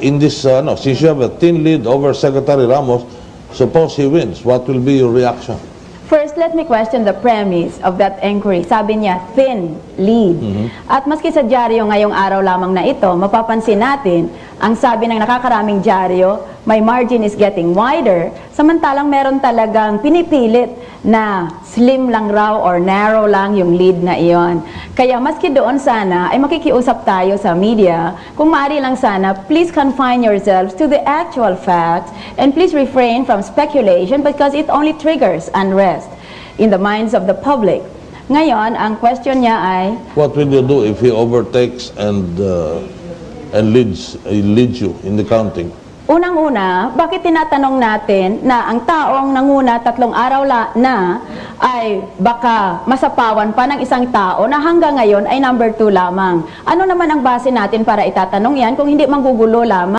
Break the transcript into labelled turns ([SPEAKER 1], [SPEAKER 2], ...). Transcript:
[SPEAKER 1] In this, since you have a thin lead over Secretary Ramos, suppose he wins, what will be your reaction?
[SPEAKER 2] First, let me question the premise of that inquiry. Sabi niya, thin lead. At maski sa dyaryo ngayong araw lamang na ito, mapapansin natin, ang sabi ng nakakaraming dyaryo, my margin is getting wider, samantalang meron talagang pinipilit na slim lang raw or narrow lang yung lead na iyon. Kaya maski doon sana ay makikiusap tayo sa media, kung maaari lang sana, please confine yourselves to the actual facts and please refrain from speculation because it only triggers unrest in the minds of the public. Ngayon, ang question niya ay,
[SPEAKER 1] What will you do if he overtakes and leads you in the counting?
[SPEAKER 2] unang-una, bakit tinatanong natin na ang taong nanguna 3 araw na ay baka masapawan pa ng isang tao na hanggang ngayon ay number 2 lamang? Ano naman ang base natin para itatanong yan kung hindi manggugulo lamang?